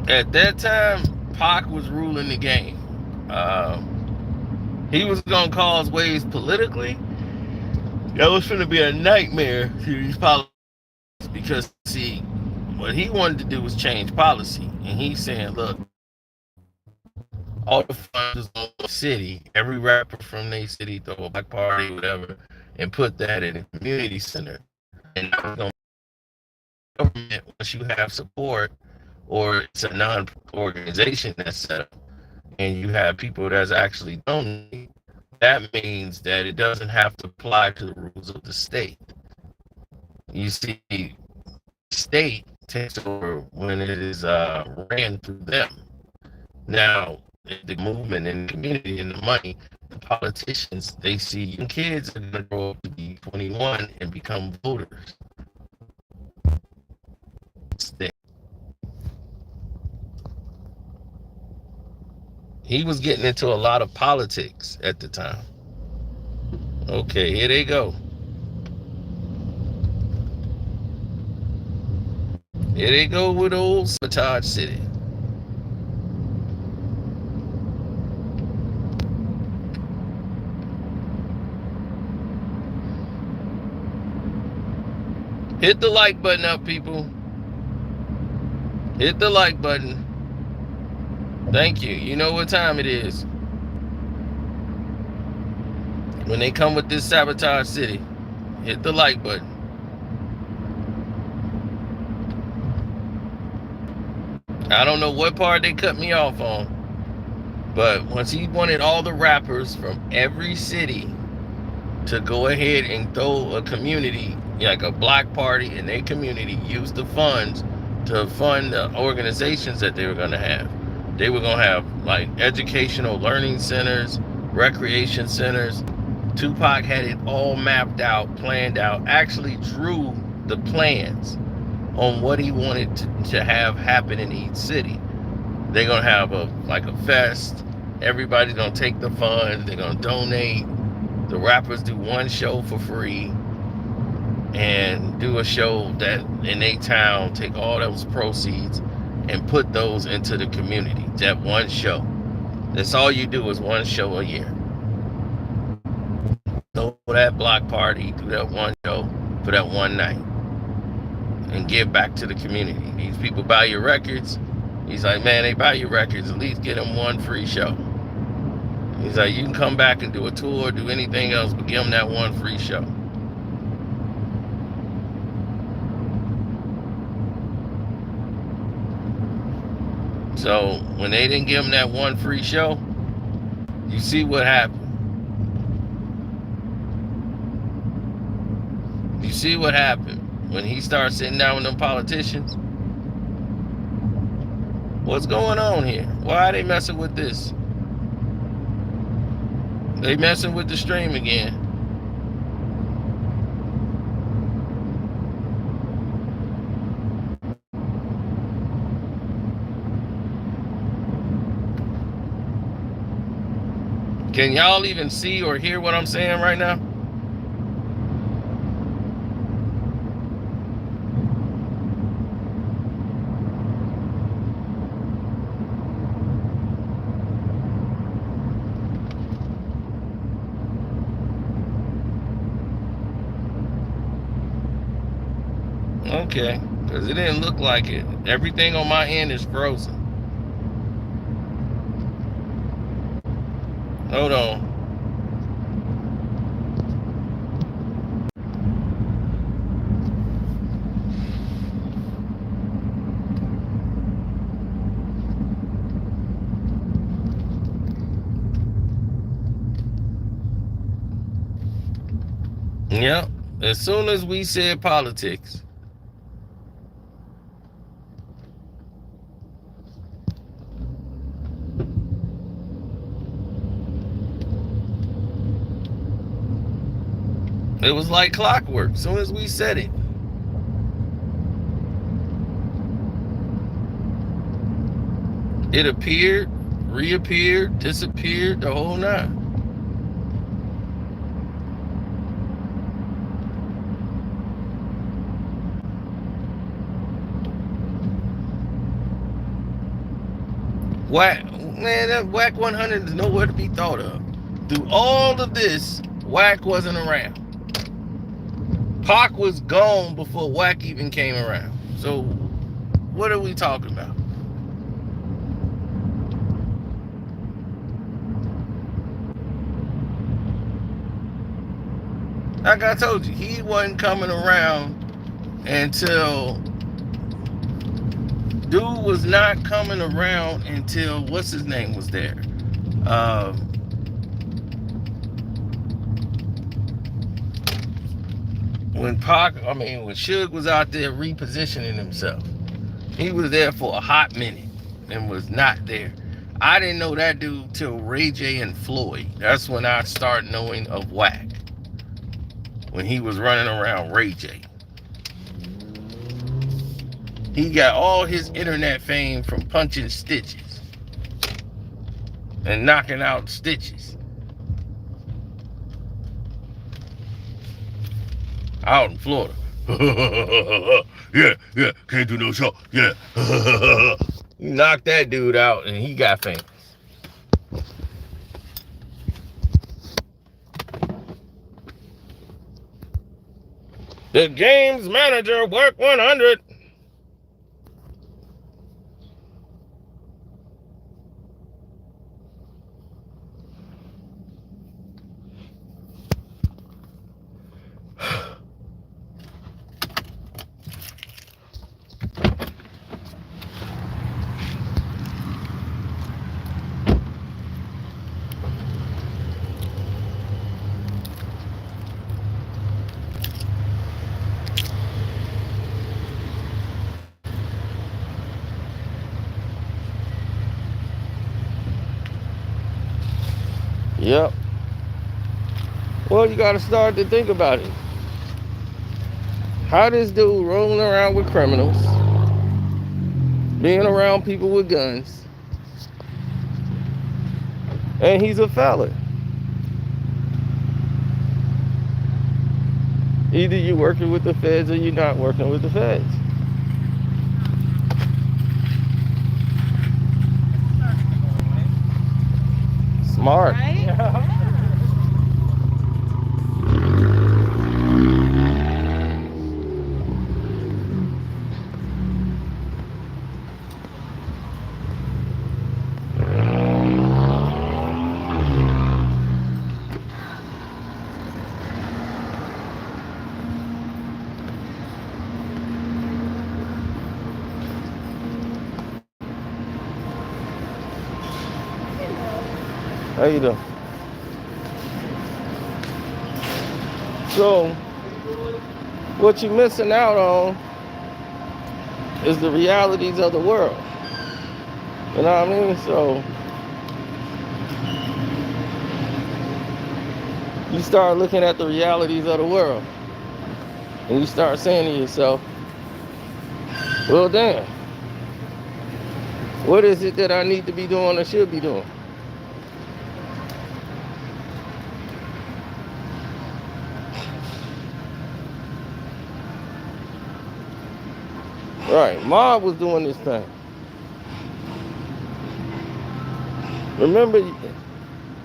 At that time, Pac was ruling the game. He was going to cause waves politically. That was going to be a nightmare to these politicians because, see, what he wanted to do was change policy. And he's saying, look, all the funds on the city, every rapper from their city, throw a black party, whatever, and put that in a community center. And now we're going to government once you have support, or it's a non-organization that's set up, and you have people that's actually donating, that means that it doesn't have to apply to the rules of the state. You see, the state takes over when it is ran through them. Now, the movement and the community and the money, the politicians, they see young kids are going to grow up to be 21 and become voters. He was getting into a lot of politics at the time. Okay, here they go. Here they go with old Sabotage City. Hit the like button up, people. Hit the like button. Thank you. You know what time it is. When they come with this sabotage city, hit the like button. I don't know what part they cut me off on, but once he wanted all the rappers from every city to go ahead and throw a community, like a block party in their community, use the funds to fund the organizations that they were going to have. They were going to have like educational learning centers, recreation centers. Tupac had it all mapped out, planned out, actually drew the plans on what he wanted to have happen in each city. They're going to have a fest. Everybody's going to take the funds. They're going to donate. The rappers do one show for free and do a show that in their town, take all those proceeds and put those into the community. That one show. That's all you do is one show a year. Throw that block party, do that one show for that one night and give back to the community. These people buy your records. He's like, man, they buy your records. At least get them one free show. He's like, you can come back and do a tour, do anything else, but give them that one free show. So when they didn't give him that one free show, you see what happened. You see what happened when he started sitting down with them politicians. What's going on here? Why are they messing with this? They messing with the stream again. Can y'all even see or hear what I'm saying right now? Okay, because it didn't look like it. Everything on my end is frozen. Hold on. Yep, as soon as we said politics. It was like clockwork. As soon as we said it. It appeared, reappeared, disappeared, the whole nine. Wack, man, that Wack 100 is nowhere to be thought of. Through all of this, Wack wasn't around. Pac was gone before Wack even came around. So, what are we talking about? Like I told you, he wasn't coming around until... Dude was not coming around until, what's his name was there? When Suge was out there repositioning himself. He was there for a hot minute and was not there. I didn't know that dude till Ray J and Floyd. That's when I started knowing of Wack. When he was running around Ray J. He got all his internet fame from punching stitches and knocking out stitches. Out in Florida. yeah, can't do no show. Yeah. You knocked that dude out and he got famous. The game's manager work 100. Yep. Well, you got to start to think about it. How this dude rolling around with criminals, being around people with guns, and he's a felon. Either you working with the feds or you're not working with the feds. Smart. Right? How you doing? So, what you're missing out on is the realities of the world. You know what I mean? So, you start looking at the realities of the world, and you start saying to yourself, well, damn, what is it that I need to be doing or should be doing? Right, Mob was doing this thing. Remember,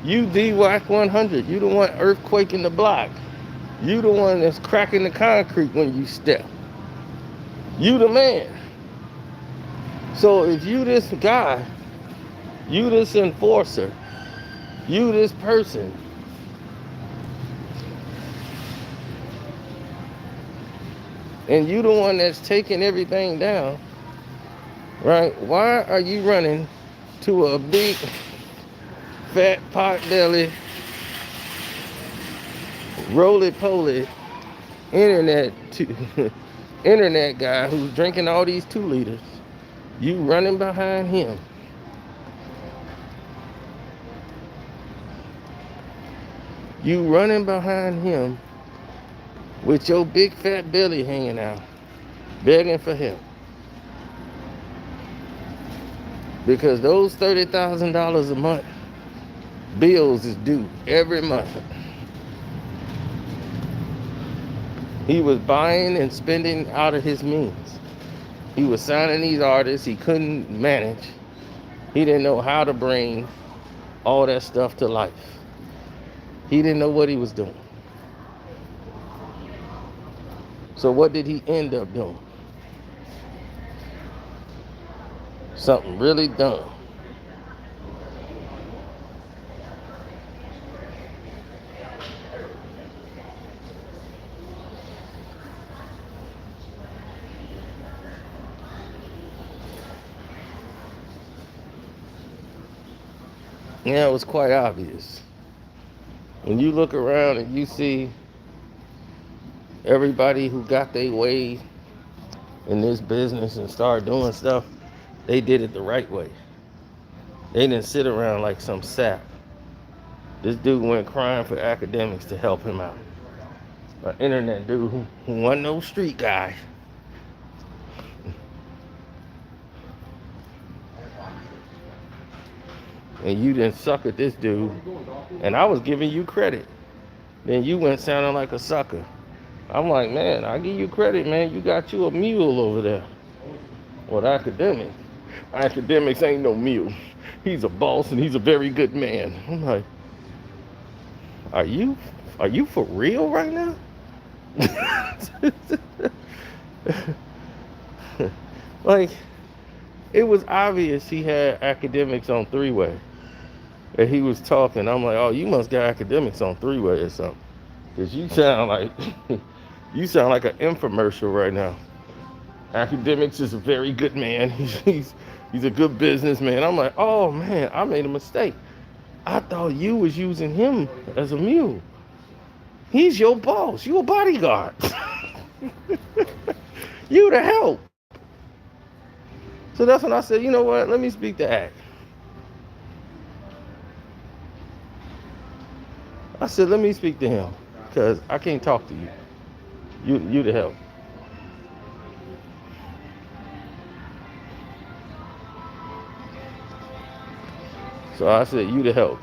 you the Wack 100. You the one earthquaking the block. You the one that's cracking the concrete when you step. You the man. So if you this guy, you this enforcer, you this person, and you the one that's taking everything down, right? Why are you running to a big, fat, pot belly, roly-poly internet guy who's drinking all these 2 liters? You running behind him. You running behind him with your big fat belly hanging out, begging for help. Because those $30,000 a month bills is due every month. He was buying and spending out of his means. He was signing these artists he couldn't manage. He didn't know how to bring all that stuff to life. He didn't know what he was doing. So what did he end up doing? Something really dumb. Yeah, it was quite obvious. When you look around and you see everybody who got their way in this business and started doing stuff, they did it the right way. They didn't sit around like some sap. This dude went crying for academics to help him out. An internet dude who wasn't no street guy. And you didn't suck at this dude. And I was giving you credit. Then you went sounding like a sucker. I'm like, man, I give you credit, man. You got you a mule over there. Well, academics. Academics ain't no mule. He's a boss and he's a very good man. I'm like, are you for real right now? Like, it was obvious he had academics on three-way. And he was talking. I'm like, oh, you must got academics on three-way or something. Because you sound like you sound like an infomercial right now. Academics is a very good man. He's a good businessman. I'm like, oh man, I made a mistake. I thought you was using him as a mule. He's your boss. You a bodyguard. You the help. So that's when I said, you know what? Let me speak to Act. I said, let me speak to him. Because I can't talk to you. You the help. So I said, you the help.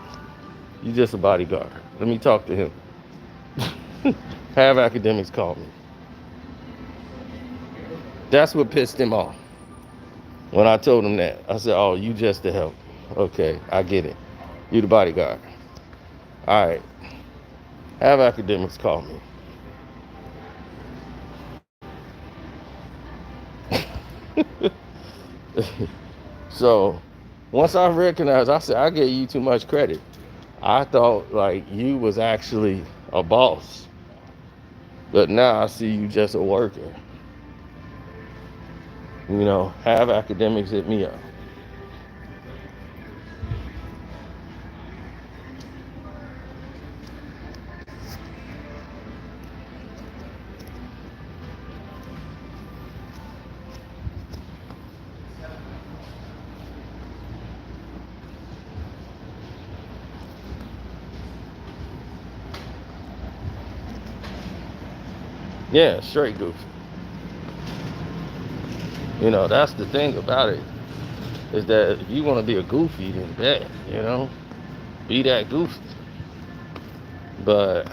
You just a bodyguard. Let me talk to him. Have academics call me. That's what pissed him off. When I told him that, I said, oh, you just the help. Okay, I get it. You the bodyguard. All right. Have academics call me. So once I recognized, I said, I gave you too much credit. I thought like you was actually a boss. But now I see you just a worker. You know, have academics hit me up. Yeah, straight goofy. You know, that's the thing about it, is that if you want to be a goofy, then that, you know, be that goofy. But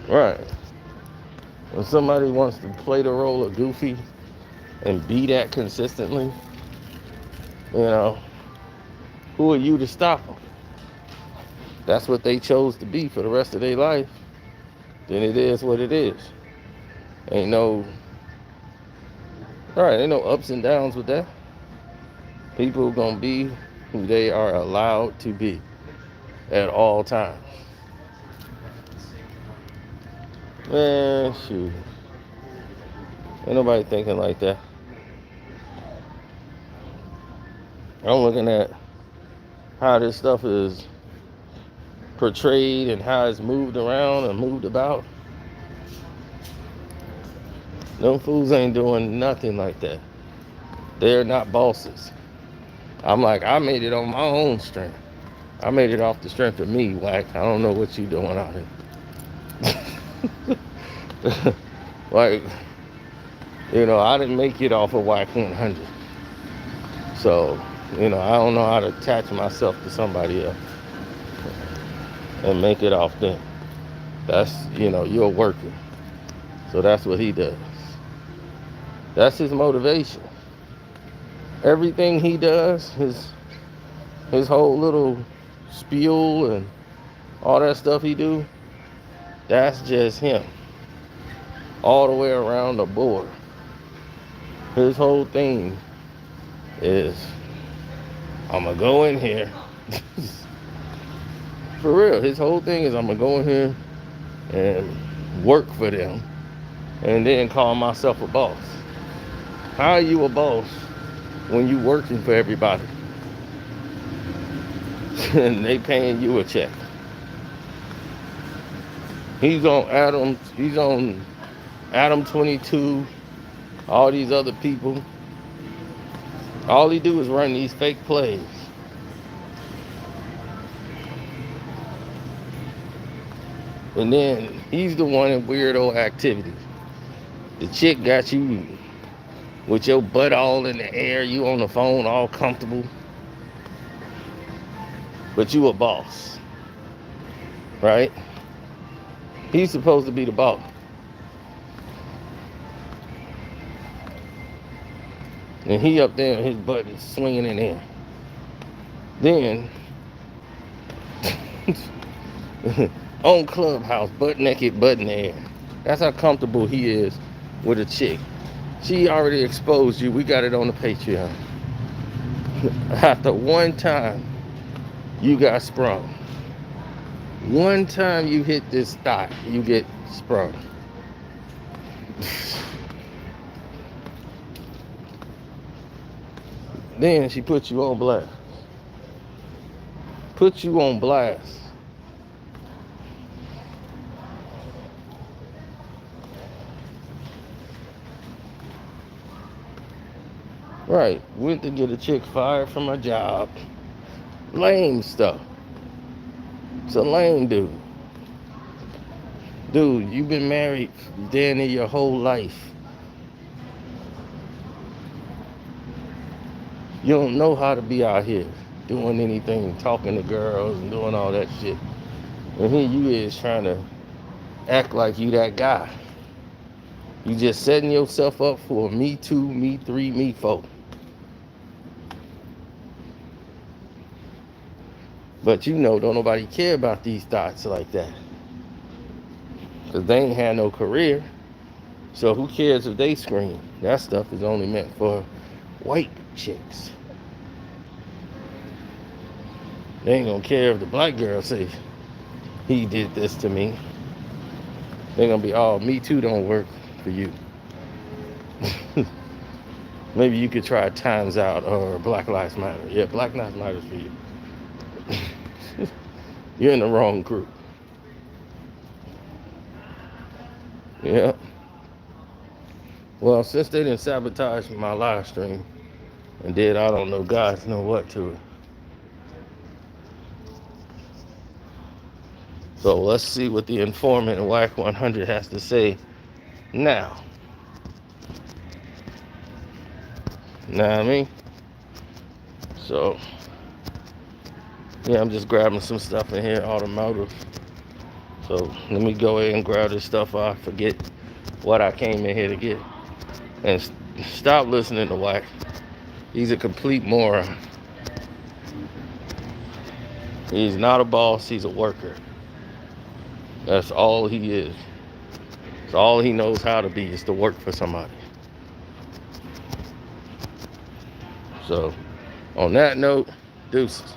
right, when somebody wants to play the role of goofy and be that consistently, you know, who are you to stop them? That's what they chose to be for the rest of their life. Then it is what it is. Ain't no ups and downs with that. People gonna be who they are allowed to be at all times. Man, shoot. Ain't nobody thinking like that. I'm looking at how this stuff is portrayed and how it's moved around and moved about. Them fools ain't doing nothing like that. They're not bosses. I'm like, I made it on my own strength. I made it off the strength of me, Wack. I don't know what you doing out here. Like, you know, I didn't make it off of Wack 100. So, you know, I don't know how to attach myself to somebody else and make it off them. That's, you know, you're a worker. So that's what he does. That's his motivation. Everything he does, his whole little spiel and all that stuff he do, that's just him. All the way around the board. His whole thing is, I'm gonna go in here. For real, his whole thing is, I'm gonna go in here and work for them and then call myself a boss. How are you a boss when you working for everybody and they paying you a check? He's on Adam 22, all these other people. All he do is run these fake plays. And then he's the one in weirdo activities. The chick got you with your butt all in the air, you on the phone all comfortable. But you a boss. Right? He's supposed to be the boss. And he up there, his butt is swinging in there. Then, on Clubhouse, butt naked, butt in the air. That's how comfortable he is with a chick. She already exposed you. We got it on the Patreon. After one time, you got sprung. One time you hit this thigh, you get sprung. Then she put you on blast. Put you on blast. Right, went to get a chick fired from her job. Lame stuff. It's a lame dude. Dude, you've been married damn near your whole life. You don't know how to be out here doing anything, talking to girls and doing all that shit. And here you is trying to act like you that guy. You just setting yourself up for me too, me three, me four. But you know, don't nobody care about these thoughts like that. Because they ain't had no career. So who cares if they scream? That stuff is only meant for white chicks. They ain't gonna care if the black girl say, he did this to me. They're gonna be, oh, me too don't work for you. Maybe you could try Times Out or Black Lives Matter. Yeah, Black Lives Matter for you. You're in the wrong group. Yeah. Well, since they didn't sabotage my live stream and did, I don't know, guys know what to it. So let's see what the informant in Wack 100 has to say now. Know what I mean? So, yeah, I'm just grabbing some stuff in here, automotive. So let me go ahead and grab this stuff. I forget what I came in here to get. And stop listening to Wack. He's a complete moron. He's not a boss, he's a worker. That's all he is. That's all he knows how to be, is to work for somebody. So, on that note, deuces.